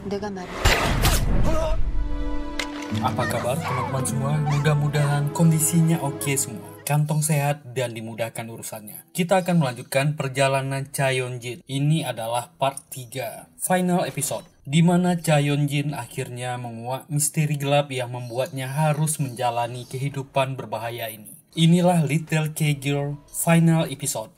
내가 말했다. Apa kabar teman-teman semua? Mudah-mudahan kondisinya oke semua, kantong sehat dan dimudahkan urusannya. Kita akan melanjutkan perjalanan Cha Yeon-jin. Ini adalah part 3, final episode, di mana Cha Yeon-jin akhirnya menguak misteri gelap yang membuatnya harus menjalani kehidupan berbahaya ini. Inilah Little K-Girl final episode.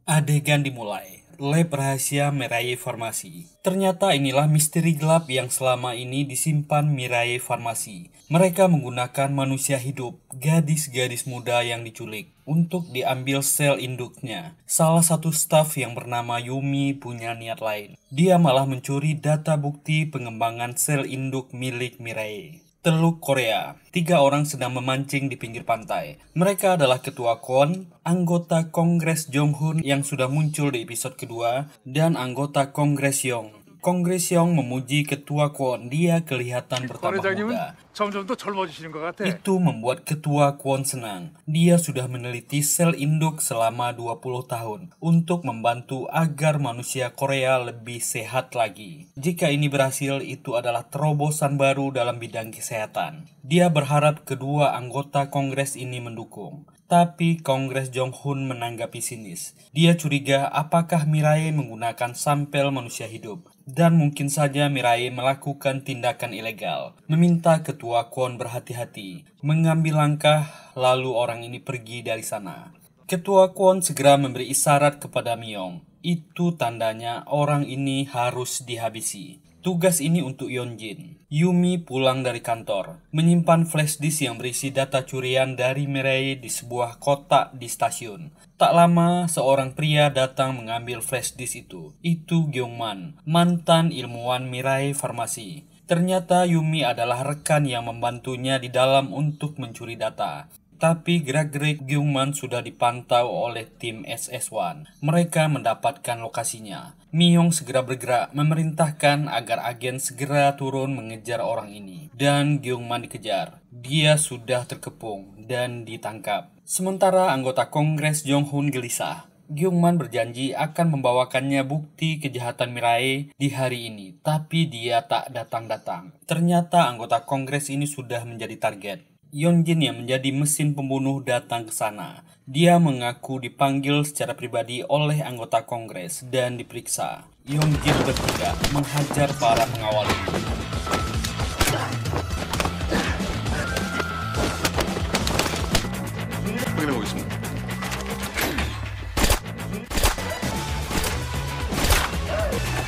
Adegan dimulai. Lab rahasia Mirai Farmasi. Ternyata inilah misteri gelap yang selama ini disimpan Mirai Farmasi. Mereka menggunakan manusia hidup, gadis-gadis muda yang diculik, untuk diambil sel induknya. Salah satu staf yang bernama Yumi punya niat lain. Dia malah mencuri data bukti pengembangan sel induk milik Mirai. Teluk Korea. 3 orang sedang memancing di pinggir pantai. Mereka adalah Ketua Kwon, anggota Kongres Jong-hun yang sudah muncul di episode kedua, dan anggota Kongres Yong. Kongres Yong memuji Ketua Kwon, dia kelihatan bertambah muda. 점점 더 젊어지시는 것 같아. Itu membuat Ketua Kwon senang. Dia sudah meneliti sel induk selama 20 tahun untuk membantu agar manusia Korea lebih sehat lagi. Jika ini berhasil, itu adalah terobosan baru dalam bidang kesehatan. Dia berharap kedua anggota Kongres ini mendukung. Tapi Kongres Jong-hun menanggapi sinis. Dia curiga apakah Mirai menggunakan sampel manusia hidup. Dan mungkin saja Mirai melakukan tindakan ilegal. Meminta Ketua Kwon berhati-hati. Mengambil langkah, lalu orang ini pergi dari sana. Ketua Kwon segera memberi isyarat kepada Myung. Itu tandanya orang ini harus dihabisi. Tugas ini untuk Yeon-jin. Yumi pulang dari kantor, menyimpan flash disk yang berisi data curian dari Mirai di sebuah kotak di stasiun. Tak lama, seorang pria datang mengambil flash disk itu. Itu Gyeongman, mantan ilmuwan Mirai Farmasi. Ternyata Yumi adalah rekan yang membantunya di dalam untuk mencuri data. Tapi gerak-gerik Gyeongman sudah dipantau oleh tim SS1. Mereka mendapatkan lokasinya. Myung segera bergerak memerintahkan agar agen segera turun mengejar orang ini. Dan Gyeongman dikejar. Dia sudah terkepung dan ditangkap. Sementara anggota Kongres Jong-hun gelisah. Gyeongman berjanji akan membawakannya bukti kejahatan Mirai di hari ini. Tapi dia tak datang-datang. Ternyata anggota Kongres ini sudah menjadi target. Yeon-jin yang menjadi mesin pembunuh datang ke sana. Dia mengaku dipanggil secara pribadi oleh anggota Kongres dan diperiksa. Yeon-jin bertindak menghajar para pengawal itu.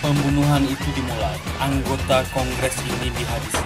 Pembunuhan itu dimulai. Anggota Kongres ini dihabisi.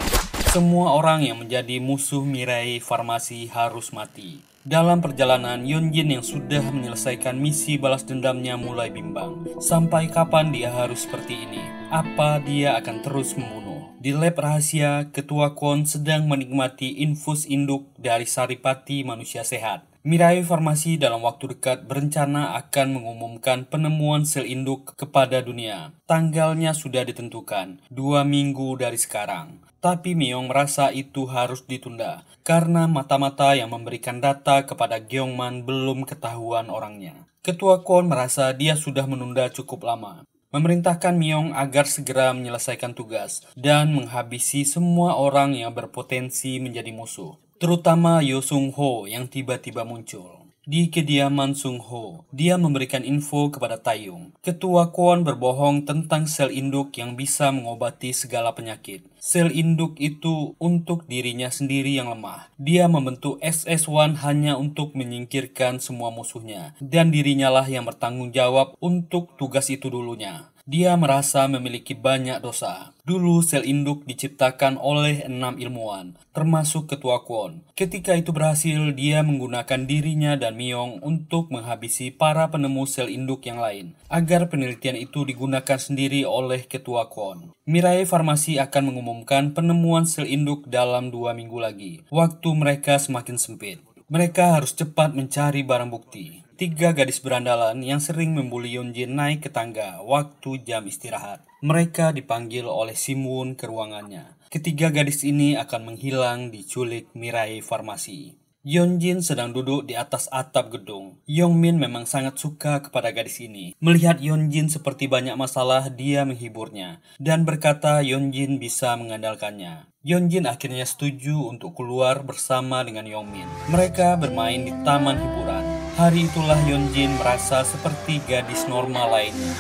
Semua orang yang menjadi musuh Mirai Farmasi harus mati. Dalam perjalanan, Yeon-jin yang sudah menyelesaikan misi balas dendamnya mulai bimbang. Sampai kapan dia harus seperti ini? Apa dia akan terus membunuh? Di lab rahasia, Ketua Kwon sedang menikmati infus induk dari saripati manusia sehat. Mirai Farmasi dalam waktu dekat berencana akan mengumumkan penemuan sel induk kepada dunia. Tanggalnya sudah ditentukan, 2 minggu dari sekarang. Tapi Myung merasa itu harus ditunda, karena mata-mata yang memberikan data kepada Gyeongman belum ketahuan orangnya. Ketua Kwon merasa dia sudah menunda cukup lama. Memerintahkan Myung agar segera menyelesaikan tugas, dan menghabisi semua orang yang berpotensi menjadi musuh. Terutama Yo Sung-ho yang tiba-tiba muncul. Di kediaman Sung-ho, dia memberikan info kepada Taeyong. Ketua Kwon berbohong tentang sel induk yang bisa mengobati segala penyakit. Sel induk itu untuk dirinya sendiri yang lemah. Dia membentuk SS1 hanya untuk menyingkirkan semua musuhnya. Dan dirinya lah yang bertanggung jawab untuk tugas itu dulunya. Dia merasa memiliki banyak dosa. Dulu sel induk diciptakan oleh 6 ilmuwan, termasuk Ketua Kwon. Ketika itu berhasil, dia menggunakan dirinya dan Myung untuk menghabisi para penemu sel induk yang lain, agar penelitian itu digunakan sendiri oleh Ketua Kwon. Mirai Farmasi akan mengumumkan penemuan sel induk dalam 2 minggu lagi. Waktu mereka semakin sempit. Mereka harus cepat mencari barang bukti. 3 gadis berandalan yang sering membuli Yeon-jin naik ke tangga waktu jam istirahat. Mereka dipanggil oleh Simun ke ruangannya. Ketiga gadis ini akan menghilang diculik Mirai Farmasi. Yeonjin sedang duduk di atas atap gedung. Yongmin memang sangat suka kepada gadis ini. Melihat Yeonjin seperti banyak masalah, dia menghiburnya dan berkata Yeonjin bisa mengandalkannya. Yeonjin akhirnya setuju untuk keluar bersama dengan Yongmin. Mereka bermain di taman hiburan. Hari itulah Yeonjin merasa seperti gadis normal lainnya.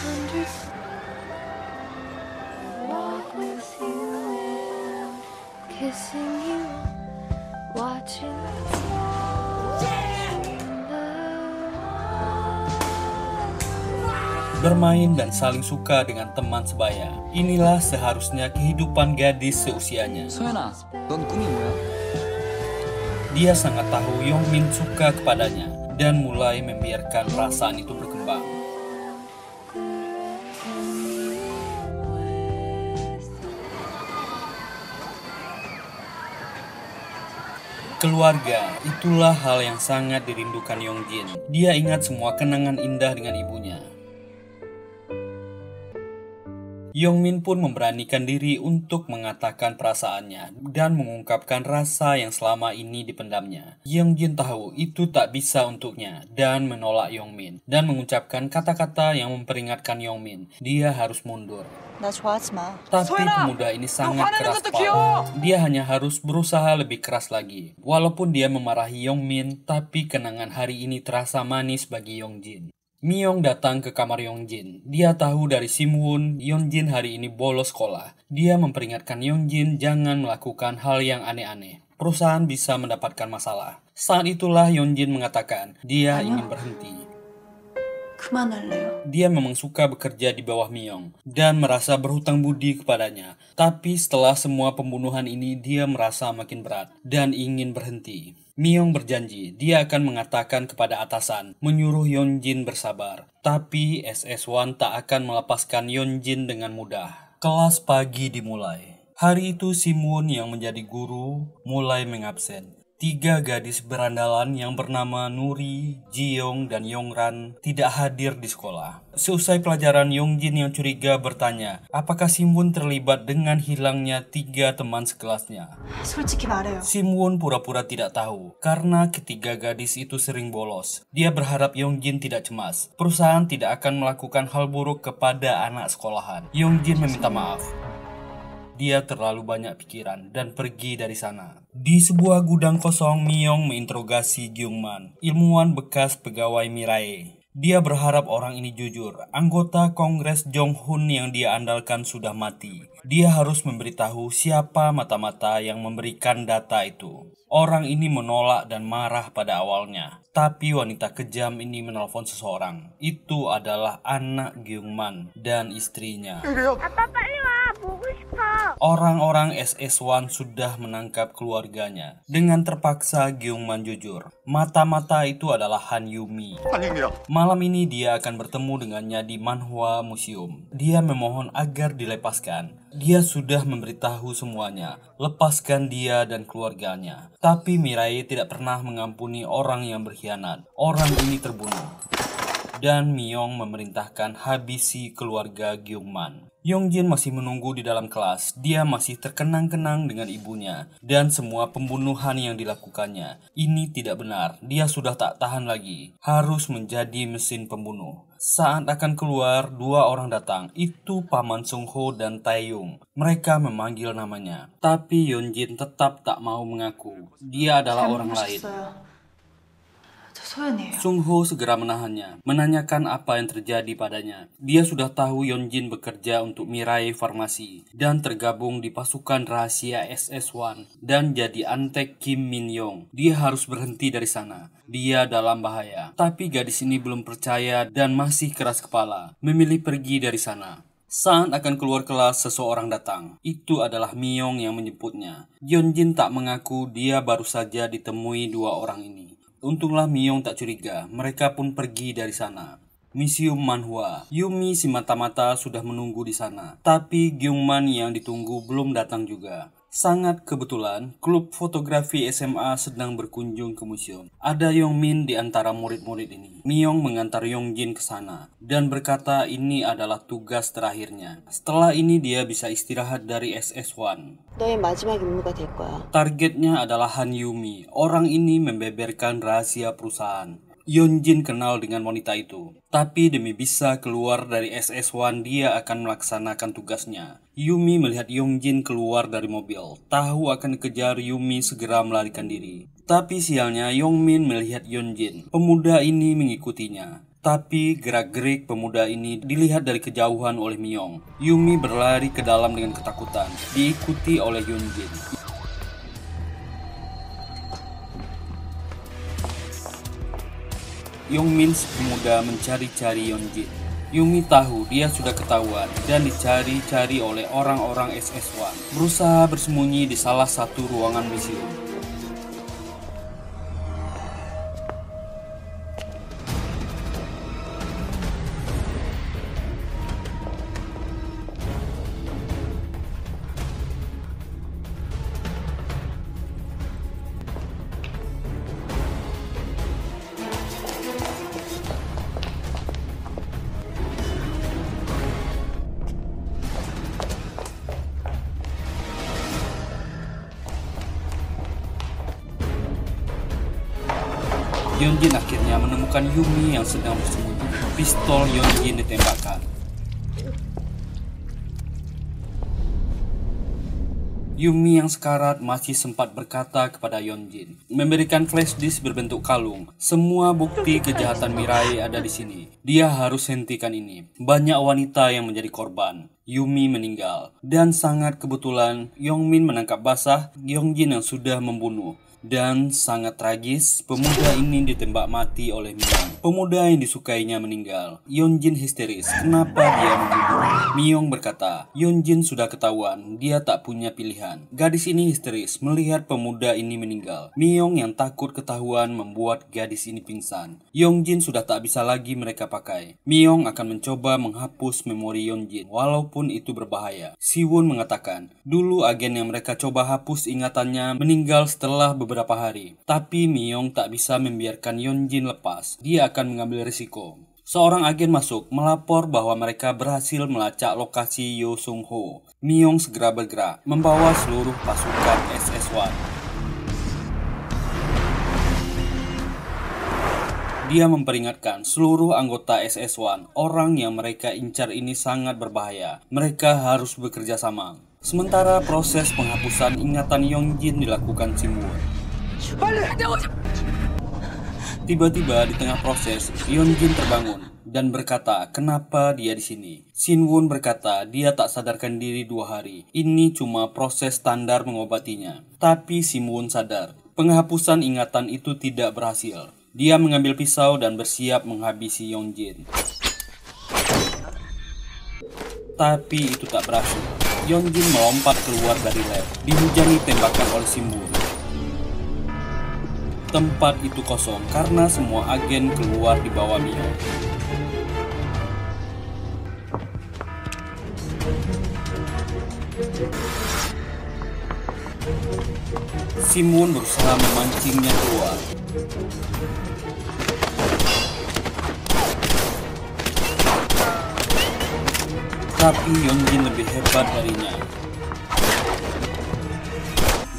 Bermain dan saling suka dengan teman sebaya. Inilah seharusnya kehidupan gadis seusianya. 소연아, 넌 꿈이 뭐야? Dia sangat tahu Yongmin suka kepadanya dan mulai membiarkan perasaan itu berkembang. Keluarga, itulah hal yang sangat dirindukan Yeonjin. Dia ingat semua kenangan indah dengan ibunya. Yongmin pun memberanikan diri untuk mengatakan perasaannya dan mengungkapkan rasa yang selama ini dipendamnya. Yeonjin tahu itu tak bisa untuknya dan menolak Yongmin dan mengucapkan kata-kata yang memperingatkan Yongmin. Dia harus mundur. 나 좋아하지 마. Tapi pemuda ini sangat keras kepala. Dia hanya harus berusaha lebih keras lagi. Walaupun dia memarahi Yongmin, tapi kenangan hari ini terasa manis bagi Yeonjin. Myung datang ke kamar Yeonjin. Dia tahu dari Simwon, Yeonjin hari ini bolos sekolah. Dia memperingatkan Yeonjin jangan melakukan hal yang aneh-aneh. Perusahaan bisa mendapatkan masalah. Saat itulah Yeonjin mengatakan dia ingin berhenti. 그만할래요. Dia memang suka bekerja di bawah Myung dan merasa berhutang budi kepadanya. Tapi setelah semua pembunuhan ini, dia merasa makin berat dan ingin berhenti. Myung berjanji dia akan mengatakan kepada atasan, menyuruh Yeonjin bersabar. Tapi SS1 tak akan melepaskan Yeonjin dengan mudah. Kelas pagi dimulai. Hari itu Simwon yang menjadi guru mulai mengabsen. 3 gadis berandalan yang bernama Nuri, Jiyoung, dan Yongran tidak hadir di sekolah. Seusai pelajaran, Yeonjin yang curiga bertanya, apakah Simwon terlibat dengan hilangnya 3 teman sekelasnya? 솔직히 말해요. Simwon pura-pura tidak tahu, karena ketiga gadis itu sering bolos. Dia berharap Yeonjin tidak cemas. Perusahaan tidak akan melakukan hal buruk kepada anak sekolahan. Yeonjin meminta maaf. Dia terlalu banyak pikiran dan pergi dari sana. Di sebuah gudang kosong, Myung menginterogasi Gyungman, ilmuwan bekas pegawai Mirai. Dia berharap orang ini jujur. Anggota Kongres Jonghun yang dia andalkan sudah mati. Dia harus memberitahu siapa mata-mata yang memberikan data itu. Orang ini menolak dan marah pada awalnya. Tapi wanita kejam ini menelpon seseorang. Itu adalah anak Gyungman dan istrinya. Orang-orang SS1 sudah menangkap keluarganya. Dengan terpaksa Gyungman jujur. Mata-mata itu adalah Han Yumi. Malam ini dia akan bertemu dengannya di Manhwa Museum. Dia memohon agar dilepaskan. Dia sudah memberitahu semuanya. Lepaskan dia dan keluarganya. Tapi Mirai tidak pernah mengampuni orang yang berkhianat. Orang ini terbunuh. Dan Myung memerintahkan habisi keluarga Gyungman. Yeonjin masih menunggu di dalam kelas. Dia masih terkenang-kenang dengan ibunya dan semua pembunuhan yang dilakukannya. Ini tidak benar. Dia sudah tak tahan lagi. Harus menjadi mesin pembunuh. Saat akan keluar, 2 orang datang. Itu Paman Sungho dan Taeyong. Mereka memanggil namanya. Tapi Yeonjin tetap tak mau mengaku. Dia adalah orang lain. 소연이에요. Sungho segera menahannya, menanyakan apa yang terjadi padanya. Dia sudah tahu Yeonjin bekerja untuk Mirai Farmasi dan tergabung di pasukan rahasia SS1 dan jadi antek Kim Min Young. Dia harus berhenti dari sana. Dia dalam bahaya. Tapi gadis ini belum percaya dan masih keras kepala, memilih pergi dari sana. Saat akan keluar kelas, seseorang datang. Itu adalah Myung yang menjemputnya. Yeonjin tak mengaku dia baru saja ditemui 2 orang ini. Untunglah Myung tak curiga, mereka pun pergi dari sana. Museum Manhwa. Yumi si mata-mata sudah menunggu di sana. Tapi Gyungman yang ditunggu belum datang juga. Sangat kebetulan, klub fotografi SMA sedang berkunjung ke museum. Ada Yongmin di antara murid-murid ini. Myong mengantar Yongjin ke sana dan berkata ini adalah tugas terakhirnya. Setelah ini dia bisa istirahat dari SS1. 너의 마지막 임무가 될 거야. Targetnya adalah Han Yumi. Orang ini membeberkan rahasia perusahaan. Yongjin kenal dengan wanita itu. Tapi demi bisa keluar dari SS1, dia akan melaksanakan tugasnya. Yumi melihat Yongjin keluar dari mobil. Tahu akan dikejar, Yumi segera melarikan diri. Tapi sialnya Yongmin melihat Yongjin. Pemuda ini mengikutinya. Tapi gerak-gerik pemuda ini dilihat dari kejauhan oleh Myong. Yumi berlari ke dalam dengan ketakutan, diikuti oleh Yongjin. Yongmin si pemuda mencari-cari Yongjin. Yumi tahu dia sudah ketahuan dan dicari-cari oleh orang-orang SS1. Berusaha bersembunyi di salah satu ruangan museum. Yongjin akhirnya menemukan Yumi yang sedang bersembunyi. Pistol Yongjin ditembakkan. Yumi yang sekarat masih sempat berkata kepada Yongjin, memberikan flash disk berbentuk kalung. Semua bukti kejahatan Mirai ada di sini. Dia harus hentikan ini. Banyak wanita yang menjadi korban. Yumi meninggal. Dan sangat kebetulan, Yongmin menangkap basah Yongjin yang sudah membunuh. Dan sangat tragis, pemuda ini ditembak mati oleh Myong. Pemuda yang disukainya meninggal. Yongjin histeris, kenapa dia membunuh? Myong berkata, Yongjin sudah ketahuan, dia tak punya pilihan. Gadis ini histeris melihat pemuda ini meninggal. Myong yang takut ketahuan membuat gadis ini pingsan. Yongjin sudah tak bisa lagi mereka pakai. Myong akan mencoba menghapus memori Yongjin, walaupun itu berbahaya. Siwon mengatakan, dulu agen yang mereka coba hapus ingatannya meninggal setelah beberapa hari. Tapi Myong tak bisa membiarkan Yongjin lepas. Dia akan mengambil risiko. Seorang agen masuk melapor bahwa mereka berhasil melacak lokasi Yo Sung Ho. Myong segera bergerak, membawa seluruh pasukan SS1. Dia memperingatkan seluruh anggota SS1, orang yang mereka incar ini sangat berbahaya. Mereka harus bekerja sama. Sementara proses penghapusan ingatan Yongjin dilakukan Siwon. Tiba-tiba di tengah proses, Yongjin terbangun dan berkata kenapa dia di sini. Sinwon berkata dia tak sadarkan diri 2 hari. Ini cuma proses standar mengobatinya. Tapi Sinwon sadar, penghapusan ingatan itu tidak berhasil. Dia mengambil pisau dan bersiap menghabisi Yongjin. Tapi itu tak berhasil. Yongjin melompat keluar dari lab, dihujani tembakan oleh Sinwon. Tempat itu kosong karena semua agen keluar di bawah Myong. Siwon berusaha memancingnya keluar. Tapi Yongjin lebih hebat darinya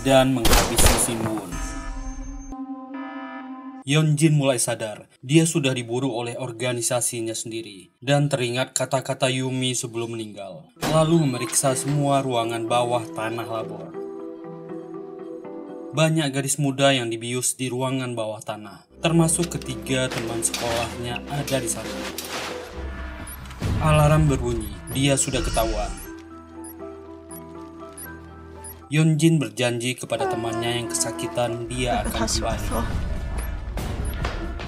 dan menghabisi Siwon. Yongjin mulai sadar, dia sudah diburu oleh organisasinya sendiri, dan teringat kata-kata Yumi sebelum meninggal, lalu memeriksa semua ruangan bawah tanah labor. Banyak gadis muda yang dibius di ruangan bawah tanah, termasuk ketiga teman sekolahnya ada di sana. Alarm berbunyi, dia sudah ketahuan. Yongjin berjanji kepada temannya yang kesakitan dia akan kembali.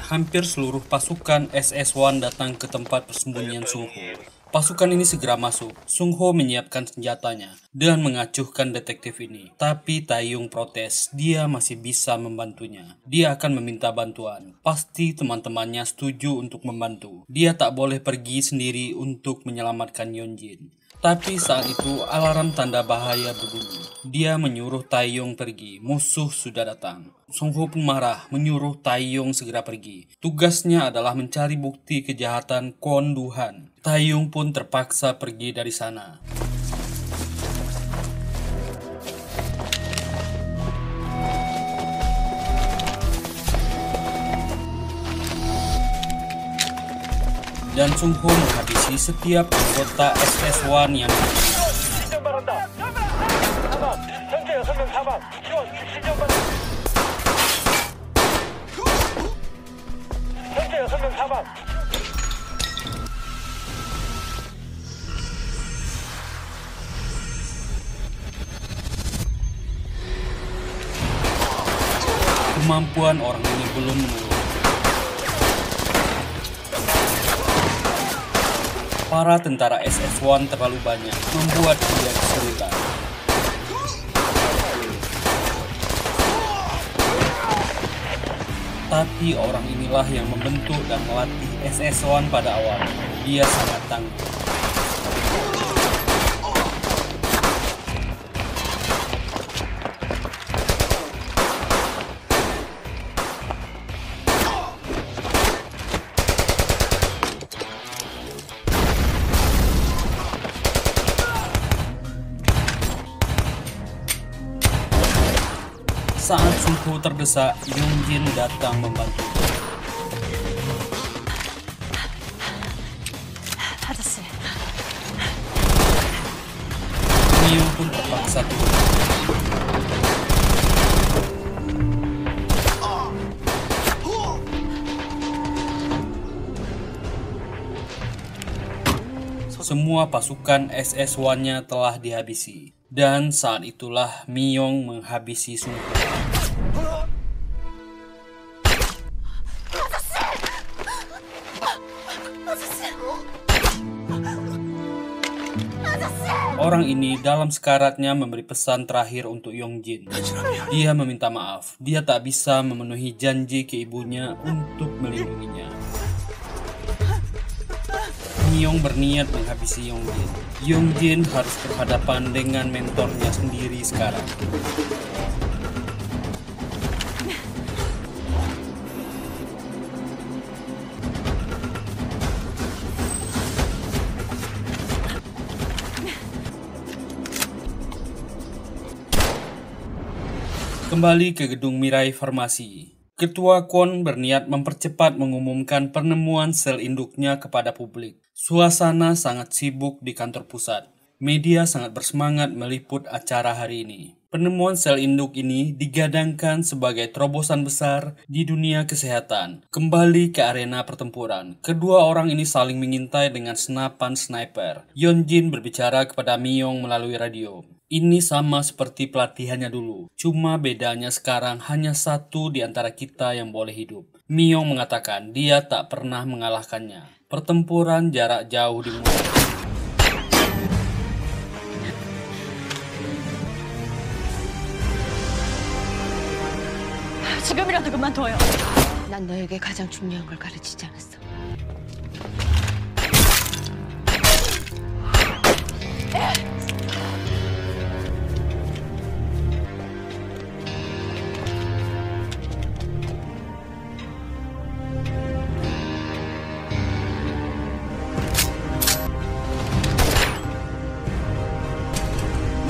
Hampir seluruh pasukan SS1 datang ke tempat persembunyian Sung Ho. Pasukan ini segera masuk. Sung Ho menyiapkan senjatanya dan mengacuhkan detektif ini. Tapi Taeyong protes, dia masih bisa membantunya. Dia akan meminta bantuan. Pasti teman-temannya setuju untuk membantu. Dia tak boleh pergi sendiri untuk menyelamatkan Yongjin. Tapi saat itu alarm tanda bahaya berbunyi. Dia menyuruh Taeyong pergi, musuh sudah datang. Sung Ho pun marah, menyuruh Taeyong segera pergi. Tugasnya adalah mencari bukti kejahatan Kwon Du-han. Taeyong pun terpaksa pergi dari sana. Dan Sung Ho menghabisi setiap anggota SS-1 yang kemampuan orang ini belum menurun. Para tentara SS-1 terlalu banyak, membuat dia kesulitan. Tapi orang inilah yang membentuk dan melatih SS-1 pada awal. Dia sangat tangguh. Saat Sung Ho terdesak, Yongjin datang membantu. 아저씨, Miyong pun terpaksa turun. Semua pasukan SS-1-nya telah dihabisi. Dan saat itulah Miyong menghabisi Sung Ho. Orang ini dalam sekaratnya memberi pesan terakhir untuk Yongjin. Dia meminta maaf. Dia tak bisa memenuhi janji ke ibunya untuk melindunginya. Miyong berniat menghabisi Yongjin. Yongjin harus berhadapan dengan mentornya sendiri sekarang. Kembali ke gedung Mirai Farmasi. Ketua Kwon berniat mempercepat mengumumkan penemuan sel induknya kepada publik. Suasana sangat sibuk di kantor pusat. Media sangat bersemangat meliput acara hari ini. Penemuan sel induk ini digadangkan sebagai terobosan besar di dunia kesehatan. Kembali ke arena pertempuran. Kedua orang ini saling mengintai dengan senapan sniper. Yongjin berbicara kepada Miyong melalui radio. Ini sama seperti pelatihannya dulu. Cuma bedanya sekarang hanya satu di antara kita yang boleh hidup. Miyong mengatakan dia tak pernah mengalahkannya. Pertempuran jarak jauh dimulai. 지금이라도 그만둬요. 난 너에게 가장 중요한 걸 가르치지 않았어.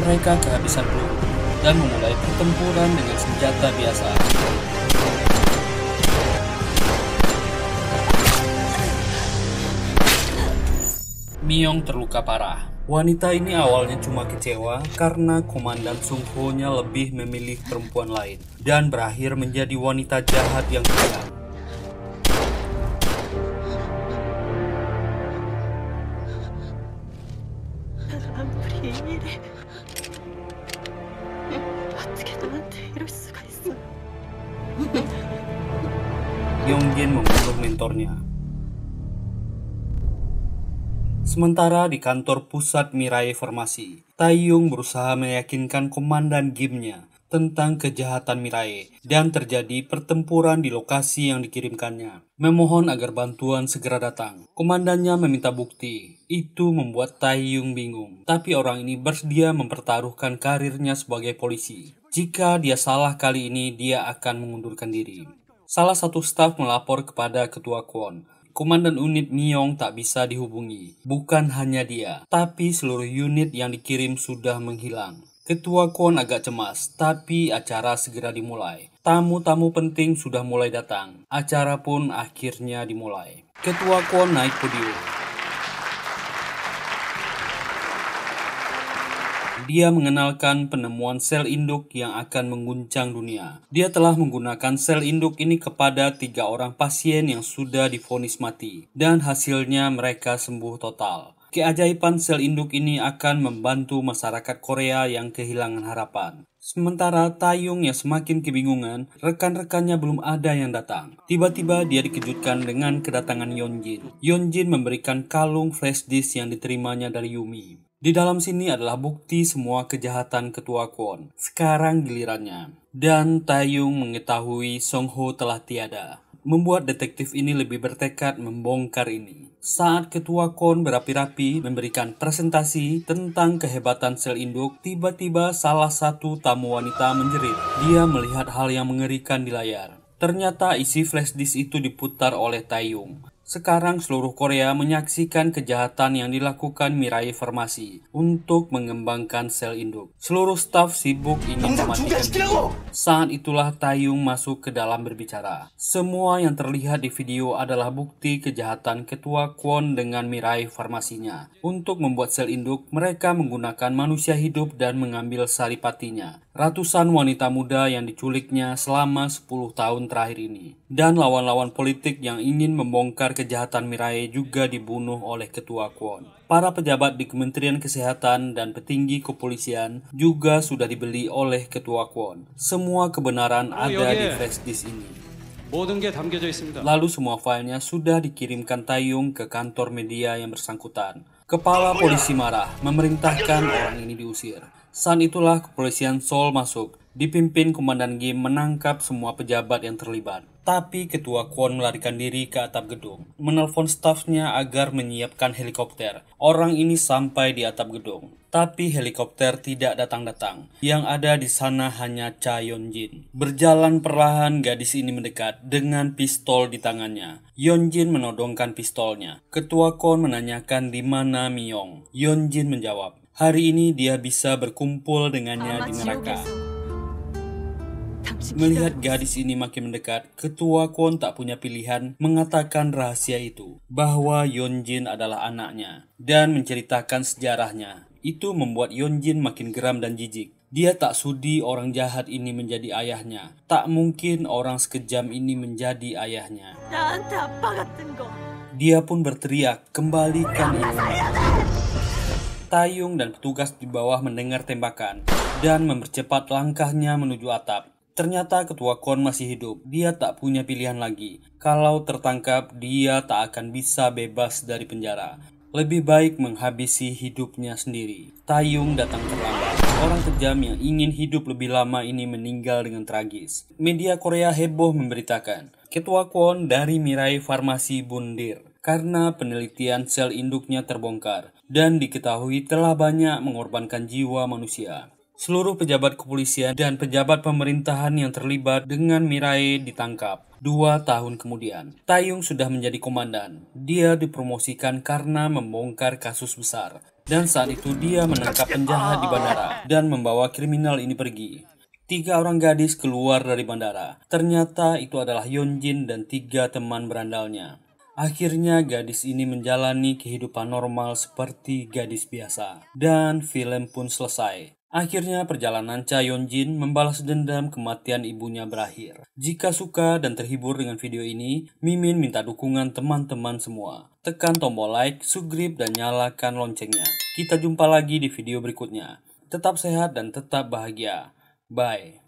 Mereka kehabisan peluru dan memulai pertempuran dengan senjata biasa. Miyong terluka parah. Wanita ini awalnya cuma kecewa karena Komandan Sung Ho-nya lebih memilih perempuan lain dan berakhir menjadi wanita jahat yang kejam. 아무리 이 일이 어떻게 너한테 이럴 수가 있어? Yongjin membunuh mentornya. Sementara di kantor pusat Mirai Farmasi, Taeyong berusaha meyakinkan komandan Gimnya tentang kejahatan Mirai dan terjadi pertempuran di lokasi yang dikirimkannya. Memohon agar bantuan segera datang. Komandannya meminta bukti. Itu membuat Taeyong bingung. Tapi orang ini bersedia mempertaruhkan karirnya sebagai polisi. Jika dia salah kali ini, dia akan mengundurkan diri. Salah satu staf melapor kepada Ketua Kwon. Komandan unit Myong tak bisa dihubungi. Bukan hanya dia, tapi seluruh unit yang dikirim sudah menghilang. Ketua Kwon agak cemas, tapi acara segera dimulai. Tamu-tamu penting sudah mulai datang. Acara pun akhirnya dimulai. Ketua Kwon naik podium. Dia mengenalkan penemuan sel induk yang akan mengguncang dunia. Dia telah menggunakan sel induk ini kepada 3 orang pasien yang sudah divonis mati. Dan hasilnya mereka sembuh total. Keajaiban sel induk ini akan membantu masyarakat Korea yang kehilangan harapan. Sementara Taeyong yang semakin kebingungan, rekan-rekannya belum ada yang datang. Tiba-tiba dia dikejutkan dengan kedatangan Yeonjin. Yeonjin memberikan kalung flash disk yang diterimanya dari Yumi. Di dalam sini adalah bukti semua kejahatan Ketua Kwon. Sekarang gilirannya. Dan Taeyong mengetahui Song Ho telah tiada. Membuat detektif ini lebih bertekad membongkar ini. Saat Ketua Kwon berapi-rapi memberikan presentasi tentang kehebatan sel induk, tiba-tiba salah satu tamu wanita menjerit. Dia melihat hal yang mengerikan di layar. Ternyata isi flash disk itu diputar oleh Taeyong. Sekarang seluruh Korea menyaksikan kejahatan yang dilakukan Mirai Farmasi untuk mengembangkan sel induk. Seluruh staf sibuk ingin mematikan video. Saat itulah Taeyong masuk ke dalam berbicara. Semua yang terlihat di video adalah bukti kejahatan Ketua Kwon dengan Mirai Farmasinya. Untuk membuat sel induk, mereka menggunakan manusia hidup dan mengambil saripatinya. Ratusan wanita muda yang diculiknya selama 10 tahun terakhir ini. Dan lawan-lawan politik yang ingin membongkar kejahatan Mirai juga dibunuh oleh Ketua Kwon. Para pejabat di Kementerian Kesehatan dan petinggi kepolisian juga sudah dibeli oleh Ketua Kwon. Semua kebenaran ada di flash disk ini. Lalu semua filenya sudah dikirimkan Taeyong ke kantor media yang bersangkutan. Kepala polisi marah, memerintahkan orang ini diusir. Saat itulah kepolisian Seoul masuk, dipimpin Komandan Kim menangkap semua pejabat yang terlibat. Tapi Ketua Kwon melarikan diri ke atap gedung, menelpon stafnya agar menyiapkan helikopter. Orang ini sampai di atap gedung, tapi helikopter tidak datang-datang. Yang ada di sana hanya Cha Yeonjin. Berjalan perlahan, gadis ini mendekat dengan pistol di tangannya. Yeonjin menodongkan pistolnya. Ketua Kwon menanyakan di mana Myong. Yeonjin menjawab, hari ini dia bisa berkumpul dengannya di neraka. Melihat gadis ini makin mendekat, Ketua Kwon tak punya pilihan mengatakan rahasia itu, bahwa Yeonjin adalah anaknya, dan menceritakan sejarahnya. Itu membuat Yeonjin makin geram dan jijik. Dia tak sudi orang jahat ini menjadi ayahnya. Tak mungkin orang sekejam ini menjadi ayahnya. Dia pun berteriak, kembalikan ini. Taeyong dan petugas di bawah mendengar tembakan dan mempercepat langkahnya menuju atap. Ternyata Ketua Kwon masih hidup. Dia tak punya pilihan lagi. Kalau tertangkap, dia tak akan bisa bebas dari penjara. Lebih baik menghabisi hidupnya sendiri. Taeyong datang terlambat. Orang kejam yang ingin hidup lebih lama ini meninggal dengan tragis. Media Korea heboh memberitakan, Ketua Kwon dari Mirai Farmasi bundir karena penelitian sel induknya terbongkar dan diketahui telah banyak mengorbankan jiwa manusia. Seluruh pejabat kepolisian dan pejabat pemerintahan yang terlibat dengan Mirai ditangkap. 2 tahun kemudian, Taeyong sudah menjadi komandan. Dia dipromosikan karena membongkar kasus besar. Dan saat itu dia menangkap penjahat di bandara dan membawa kriminal ini pergi. 3 orang gadis keluar dari bandara. Ternyata itu adalah Yeonjin dan 3 teman berandalnya. Akhirnya gadis ini menjalani kehidupan normal seperti gadis biasa. Dan film pun selesai. Akhirnya perjalanan Cha Yeonjin membalas dendam kematian ibunya berakhir. Jika suka dan terhibur dengan video ini, Mimin minta dukungan teman-teman semua. Tekan tombol like, subscribe, dan nyalakan loncengnya. Kita jumpa lagi di video berikutnya. Tetap sehat dan tetap bahagia. Bye.